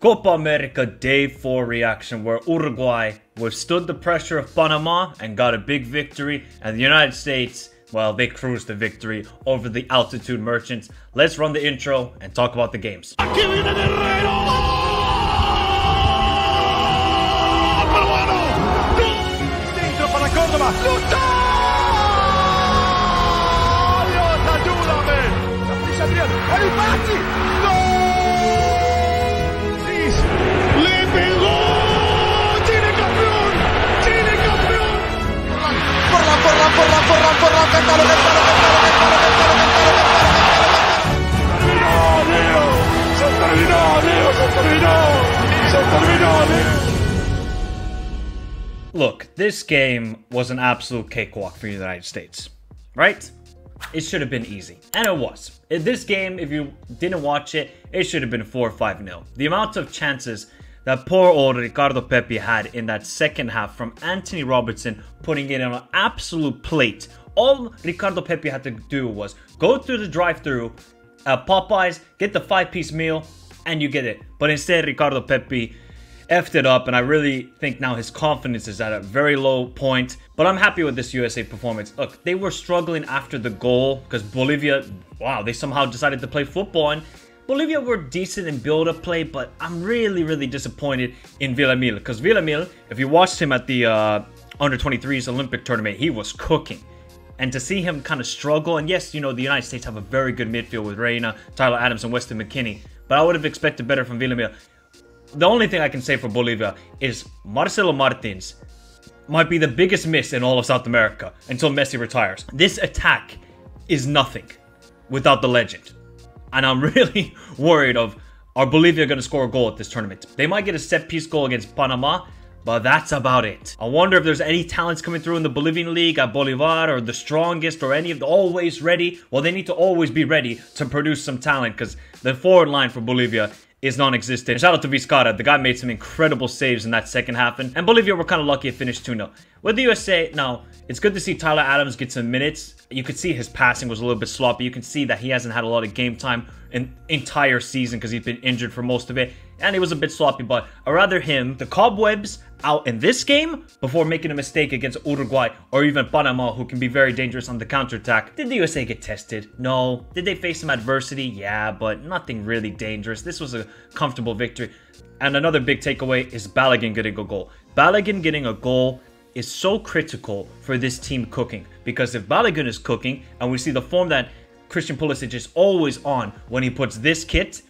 Copa America Day 4 reaction, where Uruguay withstood the pressure of Panama and got a big victory, and the United States, well, they cruised to victory over the altitude merchants. Let's run the intro and talk about the games. Look, this game was an absolute cakewalk for the United States, right? It should have been easy, and it was. In this game, if you didn't watch it, it should have been 4 or 5-0. The amount of chances that poor old Ricardo Pepi had in that second half from Anthony Robertson putting it on an absolute plate. All Ricardo Pepi had to do was go through the drive-thru at Popeyes, get the 5-piece meal, and you get it. But instead, Ricardo Pepi effed it up, and I really think now his confidence is at a very low point. But I'm happy with this USA performance. Look, they were struggling after the goal because Bolivia, wow, they somehow decided to play football, and Bolivia were decent in build-up play, but I'm really disappointed in Villamil, because Villamil, if you watched him at the Under-23s Olympic tournament, he was cooking. And to see him kind of struggle, and yes, you know, the United States have a very good midfield with Reina, Tyler Adams, and Weston McKennie, but I would have expected better from Villamil. The only thing I can say for Bolivia is Marcelo Martins might be the biggest miss in all of South America until Messi retires. This attack is nothing without the legend. And I'm really worried of, are Bolivia going to score a goal at this tournament? They might get a set-piece goal against Panama, but that's about it. I wonder if there's any talents coming through in the Bolivian league at Bolivar or the strongest or any of the always ready. Well, they need to always be ready to produce some talent because the forward line for Bolivia is non-existent. Shout out to Vizcarra. The guy made some incredible saves in that second half. And Bolivia were kind of lucky it finished 2-0. With the USA, now, it's good to see Tyler Adams get some minutes. You could see his passing was a little bit sloppy. You can see that he hasn't had a lot of game time in entire season because he's been injured for most of it. And he was a bit sloppy, but I'd rather him, the cobwebs, out in this game before making a mistake against Uruguay or even Panama, who can be very dangerous on the counterattack. Did the USA get tested? No. Did they face some adversity? Yeah, but nothing really dangerous. This was a comfortable victory. And another big takeaway is Balogun getting a goal. Balogun getting a goal is so critical for this team cooking, because if Balogun is cooking and we see the form that Christian Pulisic is always on when he puts this kit,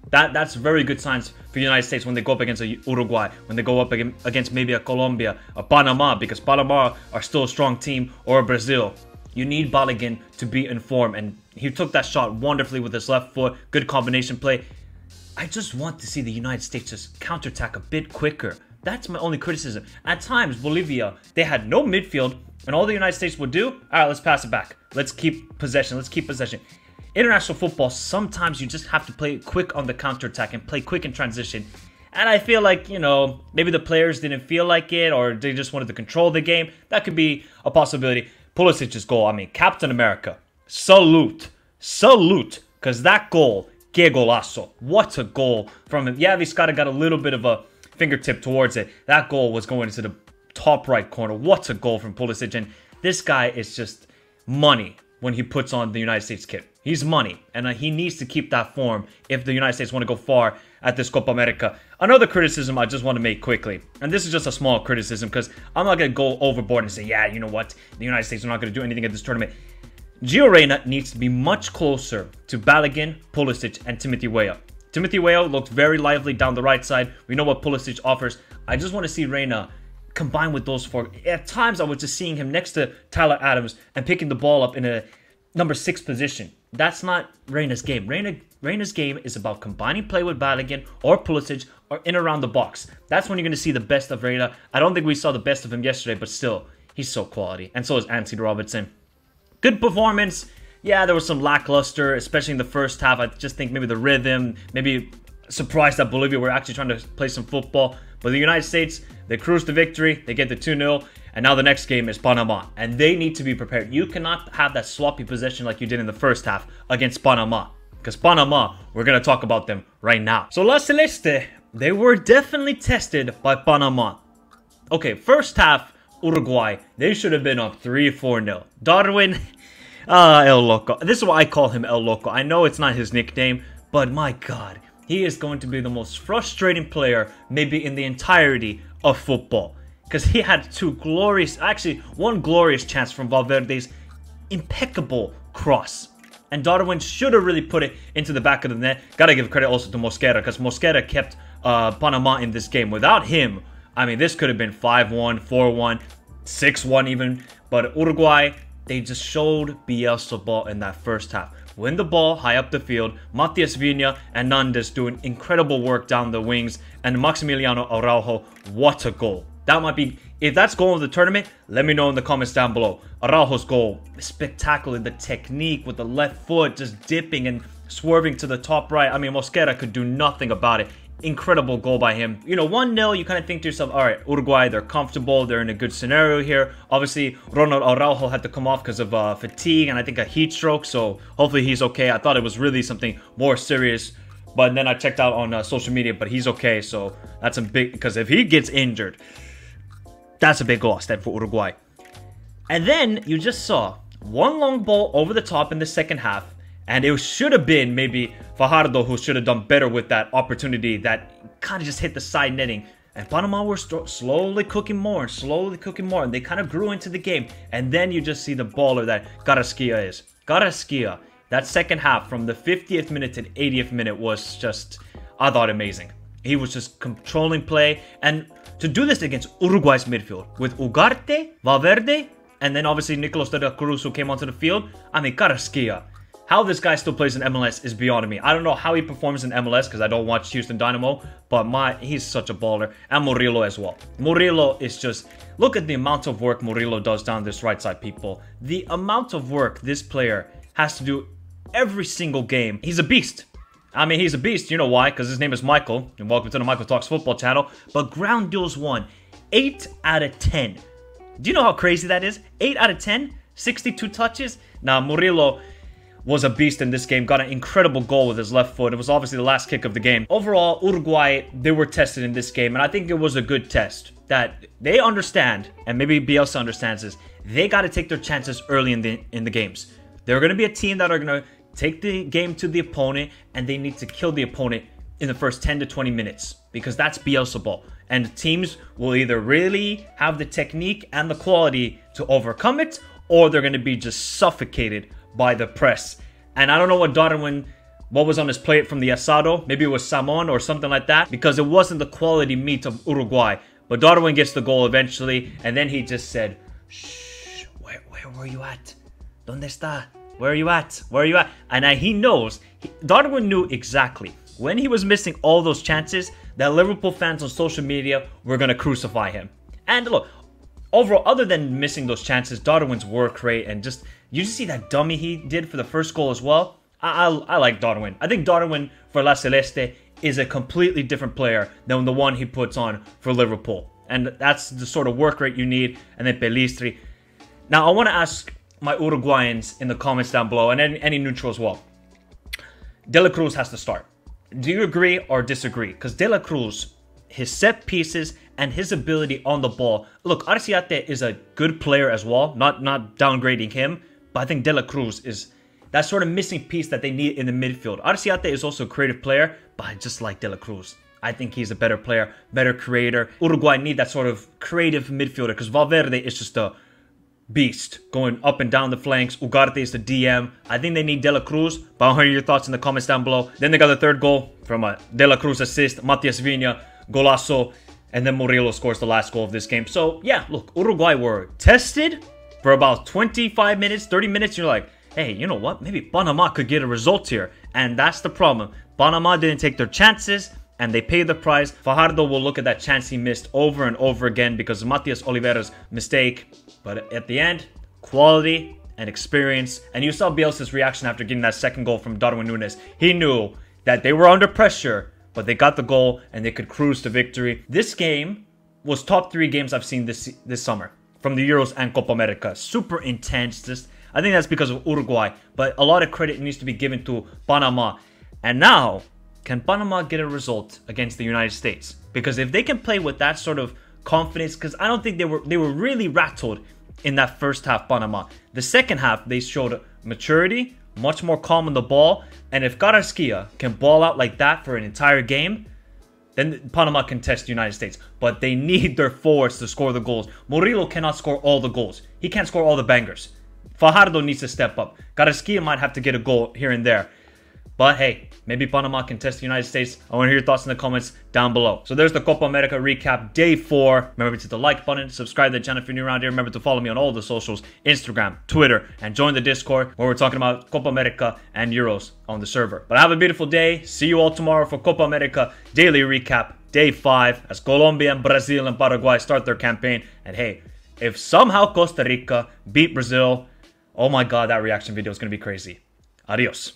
that's very good signs for the United States when they go up against a Uruguay, when they go up against maybe a Colombia, a Panama, because Panama are still a strong team, or a Brazil. You need Balogun to be in form, and he took that shot wonderfully with his left foot. Good combination play. I just want to see the United States just counterattack a bit quicker. That's my only criticism. At times, Bolivia, they had no midfield, and all the United States would do, all right, let's pass it back. Let's keep possession. Let's keep possession. International football, sometimes you just have to play quick on the counterattack and play quick in transition. And I feel like, you know, maybe the players didn't feel like it, or they just wanted to control the game. That could be a possibility. Pulisic's goal, I mean, Captain America, salute. Salute. Because that goal, que golazo. What a goal from him. Yeah, Vizcarra got a little bit of a fingertip towards it. That goal was going into the top right corner. What a goal from Pulisic. And this guy is just money when he puts on the United States kit. He's money, and he needs to keep that form if the United States want to go far at this Copa America. Another criticism I just want to make quickly, and this is just a small criticism because I'm not going to go overboard and say, yeah, you know what, the United States are not going to do anything at this tournament. Gio Reyna needs to be much closer to Balogun, Pulisic, and Timothy Weah. Timothy Weah looked very lively down the right side. We know what Pulisic offers. I just want to see Reyna combine with those four. At times, I was just seeing him next to Tyler Adams and picking the ball up in a number 6 position. That's not Reyna's game. Reyna's game is about combining play with Balogun or Pulisic or in around the box. That's when you're going to see the best of Reyna. I don't think we saw the best of him yesterday, but still, he's so quality. And so is Anthony Robertson. Good performance. Yeah, there was some lackluster, especially in the first half. I just think maybe the rhythm, maybe surprised that Bolivia were actually trying to play some football. But the United States, they cruise to victory. They get the 2-0. And now the next game is Panama. And they need to be prepared. You cannot have that sloppy possession like you did in the first half against Panama. Because Panama, we're going to talk about them right now. So La Celeste they were definitely tested by Panama. Okay, first half, Uruguay, they should have been up 3-4-0. Darwin, El Loco. This is why I call him El Loco. I know it's not his nickname, but my God, he is going to be the most frustrating player maybe in the entirety of football. Because he had one glorious chance from Valverde's impeccable cross. And Darwin should have really put it into the back of the net. Gotta give credit also to Mosquera, because Mosquera kept Panama in this game. Without him, I mean, this could have been 5-1, 4-1, 6-1 even. But Uruguay, they just showed Bielsa ball in that first half. Win the ball high up the field. Matias Vinha and Nunez doing incredible work down the wings. And Maximiliano Araujo, what a goal. That might be, if that's goal of the tournament, let me know in the comments down below. Araujo's goal, spectacular. The technique with the left foot, just dipping and swerving to the top right. I mean, Mosquera could do nothing about it. Incredible goal by him. You know, 1-0, you kind of think to yourself, all right, Uruguay, they're comfortable. They're in a good scenario here. Obviously, Ronald Araujo had to come off because of fatigue and I think a heat stroke. So hopefully he's okay. I thought it was really something more serious. But then I checked out on social media, but he's okay. So that's a big, because if he gets injured, that's a big loss then for Uruguay. And then you just saw one long ball over the top in the second half. And it should have been maybe Fajardo who should have done better with that opportunity that kind of just hit the side netting. And Panama were slowly cooking more, and they kind of grew into the game. And then you just see the baller that Carrasquilla is. Carrasquilla, that second half from the 50th minute to the 80th minute was just, I thought, amazing. He was just controlling play. And to do this against Uruguay's midfield with Ugarte, Valverde, and then obviously Nicolas de la Cruz who came onto the field. I mean, Carrasquilla. How this guy still plays in MLS is beyond me. I don't know how he performs in MLS because I don't watch Houston Dynamo, but he's such a baller. And Murillo as well. Murillo is just, look at the amount of work Murillo does down this right side, people. The amount of work this player has to do every single game. He's a beast. I mean, he's a beast. You know why? Because his name is Michael. And welcome to the Michael Talks Football channel. But ground duels won 8 out of 10. Do you know how crazy that is? 8 out of 10? 62 touches? Now, Murillo was a beast in this game, got an incredible goal with his left foot. It was obviously the last kick of the game. Overall, Uruguay, they were tested in this game, and I think it was a good test that they understand, and maybe Bielsa understands this. They got to take their chances early in the games. They're going to be a team that are going to take the game to the opponent, and they need to kill the opponent in the first 10 to 20 minutes because that's Bielsa ball. And teams will either really have the technique and the quality to overcome it, or they're going to be just suffocated by the press. And I don't know what was on his plate from the asado. Maybe it was salmon or something like that, because it wasn't the quality meat of Uruguay. But Darwin gets the goal eventually, and then he just said, shh, where were you at? ¿Dónde está? Where are you at? Where are you at? And he knows, Darwin knew exactly when he was missing all those chances that Liverpool fans on social media were going to crucify him. And look, overall, other than missing those chances, Darwin's work rate and just, you just see that dummy he did for the first goal as well. I like Darwin. I think Darwin for La Celeste is a completely different player than the one he puts on for Liverpool. And that's the sort of work rate you need. And then Pelistri. Now, I want to ask my Uruguayans in the comments down below, and any neutral as well. De la Cruz has to start. Do you agree or disagree? Because De la Cruz, his set pieces and his ability on the ball. Look, Arciate is a good player as well. Not downgrading him. But I think De la Cruz is that sort of missing piece that they need in the midfield. Arciate is also a creative player, but I just like De la Cruz. I think he's a better player, better creator. Uruguay need that sort of creative midfielder because Valverde is just a beast going up and down the flanks. Ugarte is the DM. I think they need De La Cruz, but I'll hear your thoughts in the comments down below. Then they got the third goal from a De La Cruz assist, Matias Vinha, golazo, and then Murillo scores the last goal of this game. So yeah, look, Uruguay were tested for about 25 minutes, 30 minutes. You're like, hey, you know what? Maybe Panama could get a result here. And that's the problem. Panama didn't take their chances, and they paid the price. Fajardo will look at that chance he missed over and over again because of Matias Oliveira's mistake. But at the end, quality and experience. And you saw Bielsa's reaction after getting that second goal from Darwin Nunez. He knew that they were under pressure, but they got the goal and they could cruise to victory. This game was top 3 games I've seen this summer from the Euros and Copa America. Super intense. I think that's because of Uruguay, but a lot of credit needs to be given to Panama. And now, can Panama get a result against the United States? Because if they can play with that sort of confidence, because I don't think they were really rattled in that first half, Panama. The second half, they showed maturity, much more calm on the ball, and if Carrasquilla can ball out like that for an entire game, then Panama can test the United States. But they need their forwards to score the goals. Murillo cannot score all the goals. He can't score all the bangers. Fajardo needs to step up. Carrasquilla might have to get a goal here and there. But hey, maybe Panama can test the United States. I want to hear your thoughts in the comments down below. So there's the Copa America recap, day 4. Remember to hit the like button, subscribe to the channel if you're new around here. Remember to follow me on all the socials, Instagram, Twitter, and join the Discord where we're talking about Copa America and Euros on the server. But have a beautiful day. See you all tomorrow for Copa America daily recap, day 5, as Colombia and Brazil and Paraguay start their campaign. And hey, if somehow Costa Rica beat Brazil, oh my god, that reaction video is going to be crazy. Adios.